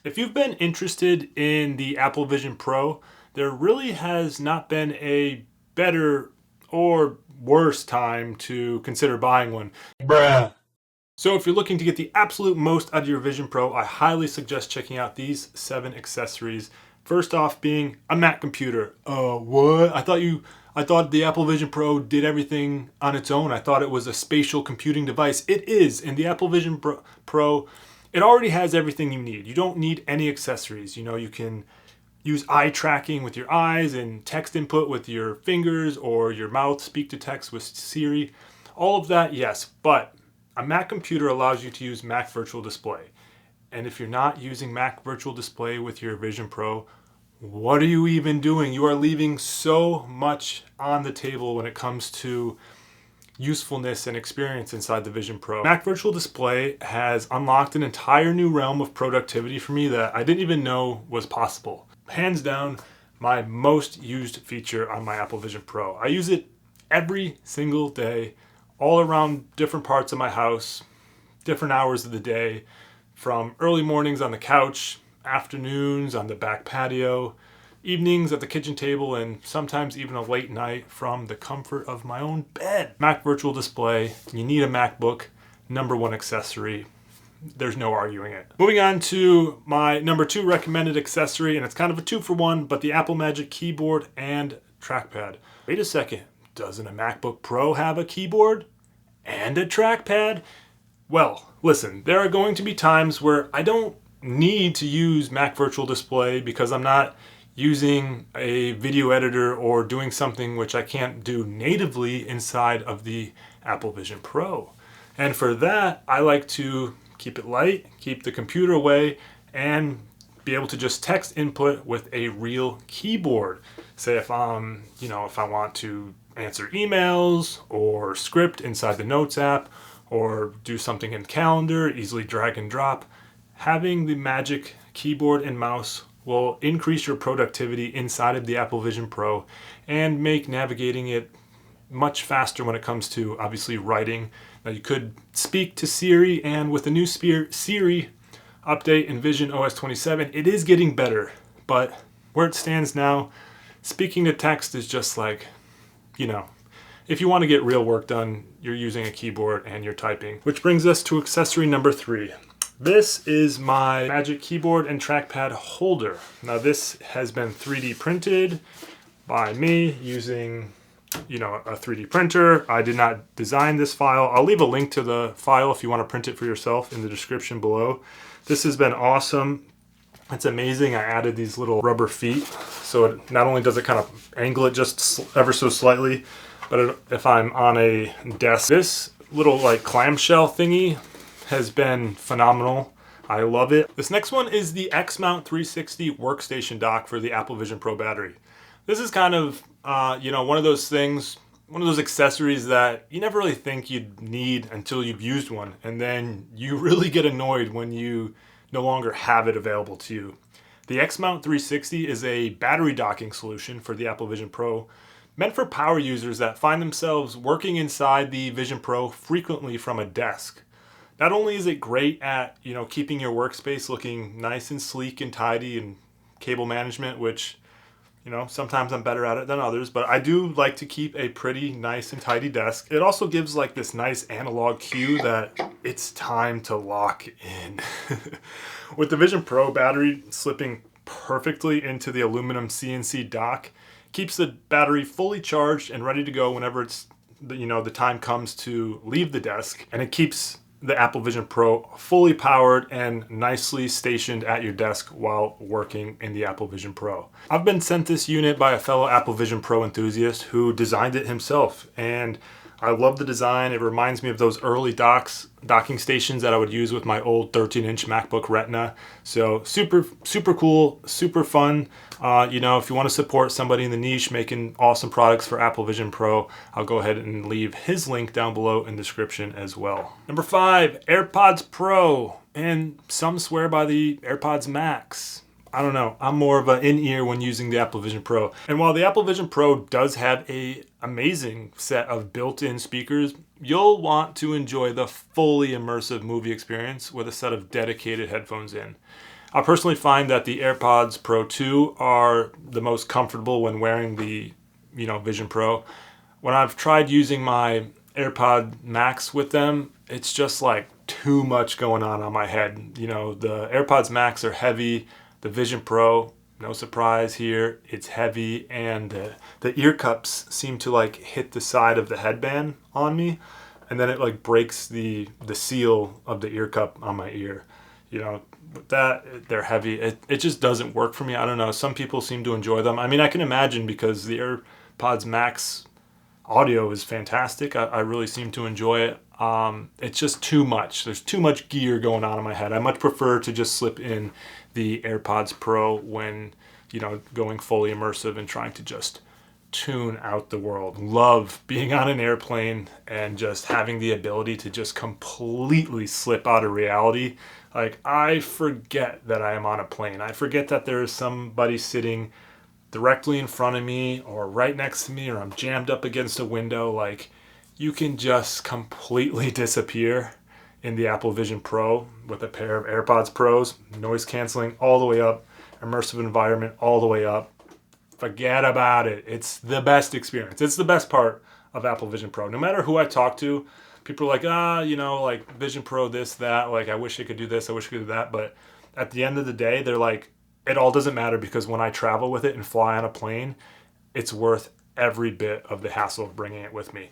If you've been interested in the Apple Vision Pro, there really has not been a better or worse time to consider buying one. Bruh. So if you're looking to get the absolute most out of your Vision Pro, I highly suggest checking out these 7 accessories. First off being a Mac computer. What? I thought the Apple Vision Pro did everything on its own. I thought it was a spatial computing device. It is, and the Apple Vision Pro, it already has everything you need. You don't need any accessories. You know, you can use eye tracking with your eyes and text input with your fingers or your mouth, speak to text with Siri. All of that, yes, but a Mac computer allows you to use Mac Virtual Display. And if you're not using Mac Virtual Display with your Vision Pro, what are you even doing? You are leaving so much on the table when it comes to usefulness and experience inside the Vision Pro. Mac Virtual Display has unlocked an entire new realm of productivity for me that I didn't even know was possible. Hands down, my most used feature on my Apple Vision Pro. I use it every single day, all around different parts of my house, different hours of the day, from early mornings on the couch, afternoons on the back patio, evenings at the kitchen table, and sometimes even a late night from the comfort of my own bed. Mac Virtual Display, you need a MacBook, #1 accessory. There's no arguing it. Moving on to my #2 recommended accessory, and it's kind of a 2-for-1, but the Apple Magic Keyboard and Trackpad. Wait a second, doesn't a MacBook Pro have a keyboard and a trackpad? Well, listen, there are going to be times where I don't need to use Mac Virtual Display because I'm not using a video editor or doing something which I can't do natively inside of the Apple Vision Pro. And for that, I like to keep it light, keep the computer away, and be able to just text input with a real keyboard. Say if if I want to answer emails or script inside the Notes app or do something in Calendar, easily drag and drop. Having the Magic Keyboard and mouse will increase your productivity inside of the Apple Vision Pro and make navigating it much faster when it comes to obviously writing. Now you could speak to Siri, and with the new Siri update in Vision OS 27, it is getting better. But where it stands now, speaking to text is just like, if you want to get real work done, you're using a keyboard and you're typing. Which brings us to accessory #3. This is my Magic Keyboard and Trackpad holder. Now this has been 3D printed by me using, a 3D printer. I did not design this file. I'll leave a link to the file if you want to print it for yourself in the description below. This has been awesome. It's amazing. I added these little rubber feet, so it not only does it kind of angle it just ever so slightly, but if I'm on a desk, this little clamshell thingy has been phenomenal. I love it. This next one is the XMount 360 Workstation dock for the Apple Vision Pro battery. This is kind of, one of those things, one of those accessories that you never really think you'd need until you've used one. And then you really get annoyed when you no longer have it available to you. The XMount 360 is a battery docking solution for the Apple Vision Pro, meant for power users that find themselves working inside the Vision Pro frequently from a desk. Not only is it great at, keeping your workspace looking nice and sleek and tidy and cable management, which, sometimes I'm better at it than others, but I do like to keep a pretty nice and tidy desk. It also gives this nice analog cue that it's time to lock in. With the Vision Pro battery slipping perfectly into the aluminum CNC dock, keeps the battery fully charged and ready to go whenever it's, the time comes to leave the desk, and it keeps the Apple Vision Pro fully powered and nicely stationed at your desk while working in the Apple Vision Pro. I've been sent this unit by a fellow Apple Vision Pro enthusiast who designed it himself, and I love the design. It reminds me of those early docking stations that I would use with my old 13-inch MacBook Retina. So super cool, super fun. If you want to support somebody in the niche making awesome products for Apple Vision Pro, I'll go ahead and leave his link down below in the description as well. #5, AirPods Pro, and some swear by the AirPods Max. I don't know. I'm more of an in-ear when using the Apple Vision Pro. And while the Apple Vision Pro does have an amazing set of built-in speakers, you'll want to enjoy the fully immersive movie experience with a set of dedicated headphones in. I personally find that the AirPods Pro 2 are the most comfortable when wearing the, Vision Pro. When I've tried using my AirPod Max with them, it's just like too much going on my head. The AirPods Max are heavy. The Vision Pro, no surprise here, it's heavy, and the ear cups seem to like hit the side of the headband on me, and then it like breaks the seal of the ear cup on my ear. With that, they're heavy. It just doesn't work for me. I don't know. Some people seem to enjoy them. I mean, I can imagine because the AirPods Max audio is fantastic. I really seem to enjoy it. It's just too much. There's too much gear going on in my head. I much prefer to just slip in the AirPods Pro when, going fully immersive and trying to just tune out the world. Love being on an airplane and just having the ability to just completely slip out of reality. Like, I forget that I am on a plane. I forget that there is somebody sitting directly in front of me or right next to me, or I'm jammed up against a window. Like, you can just completely disappear in the Apple Vision Pro with a pair of AirPods Pros, noise canceling all the way up, immersive environment all the way up. Forget about it. It's the best experience. It's the best part of Apple Vision Pro. No matter who I talk to, people are like, like Vision Pro, this, that, like, I wish I could do this, I wish I could do that. But at the end of the day, they're like, it all doesn't matter, because when I travel with it and fly on a plane, it's worth every bit of the hassle of bringing it with me,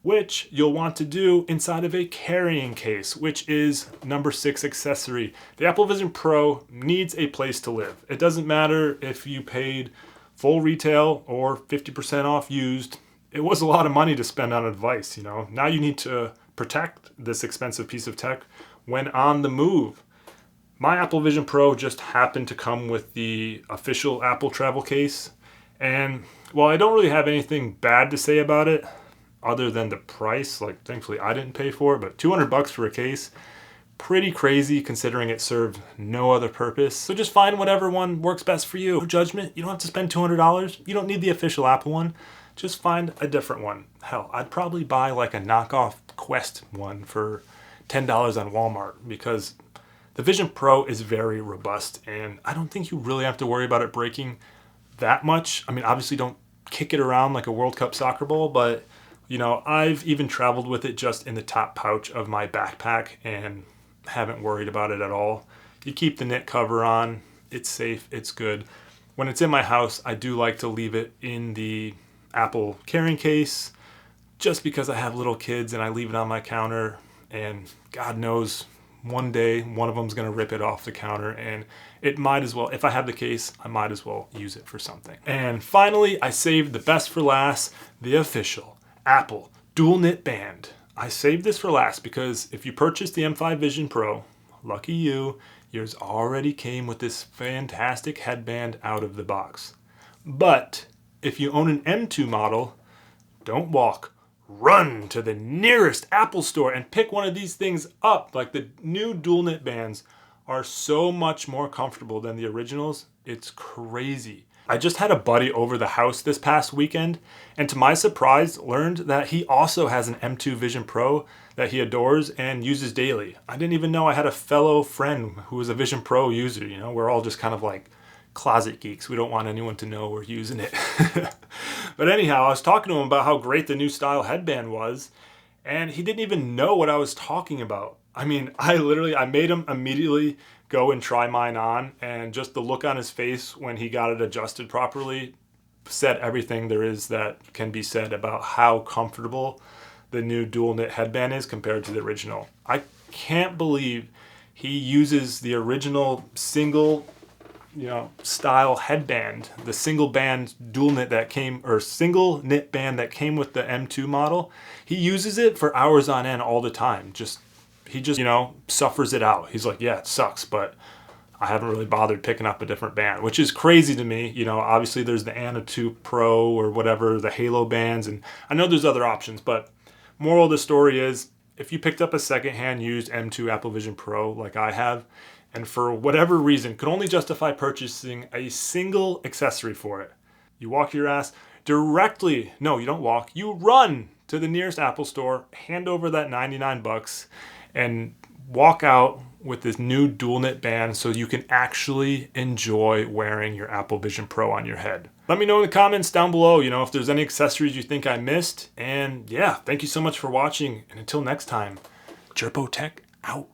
which you'll want to do inside of a carrying case, which is number 6 accessory. The Apple Vision Pro needs a place to live. It doesn't matter if you paid full retail or 50% off used. It was a lot of money to spend on a device, Now you need to protect this expensive piece of tech when on the move. My Apple Vision Pro just happened to come with the official Apple travel case. And while I don't really have anything bad to say about it, other than the price, like, thankfully I didn't pay for it, but $200 for a case, pretty crazy considering it served no other purpose. So just find whatever one works best for you. No judgment. You don't have to spend $200. You don't need the official Apple one. Just find a different one. Hell, I'd probably buy like a knockoff Quest one for $10 on Walmart, because the Vision Pro is very robust, and I don't think you really have to worry about it breaking that much. I mean, obviously don't kick it around like a World Cup soccer ball, but I've even traveled with it just in the top pouch of my backpack and haven't worried about it at all. You keep the knit cover on, it's safe, it's good. When it's in my house, I do like to leave it in the Apple carrying case, just because I have little kids and I leave it on my counter, and God knows one day one of them's going to rip it off the counter, and it might as well, if I have the case, I might as well use it for something. And finally, I saved the best for last, the official Apple dual knit band. I saved this for last because if you purchase the M5 Vision Pro, lucky you, yours already came with this fantastic headband out of the box. But if you own an M2 model, don't walk, run to the nearest Apple store and pick one of these things up. Like, the new dual knit bands are so much more comfortable than the originals. It's crazy. I just had a buddy over the house this past weekend, and to my surprise, learned that he also has an M2 Vision Pro that he adores and uses daily. I didn't even know I had a fellow friend who was a Vision Pro user. We're all just kind of like closet geeks. We don't want anyone to know we're using it. But anyhow, I was talking to him about how great the new style headband was, and he didn't even know what I was talking about. I mean, I made him immediately go and try mine on, and just the look on his face when he got it adjusted properly said everything there is that can be said about how comfortable the new dual knit headband is compared to the original. I can't believe he uses the original single style headband, the single band dual knit that came, or single knit band that came with the M2 model. He uses it for hours on end all the time. He just suffers it out. He's like, yeah, it sucks, but I haven't really bothered picking up a different band, which is crazy to me. Obviously there's the Anna 2 Pro or whatever, the Halo bands, and I know there's other options, but moral of the story is, if you picked up a secondhand used M2 Apple Vision Pro like I have, and for whatever reason could only justify purchasing a single accessory for it, you walk your ass directly, no, you don't walk, you run to the nearest Apple store, hand over that $99, and walk out with this new dual knit band so you can actually enjoy wearing your Apple Vision Pro on your head. Let me know in the comments down below, if there's any accessories you think I missed. And yeah, thank you so much for watching. And until next time, Jerpo Tech out.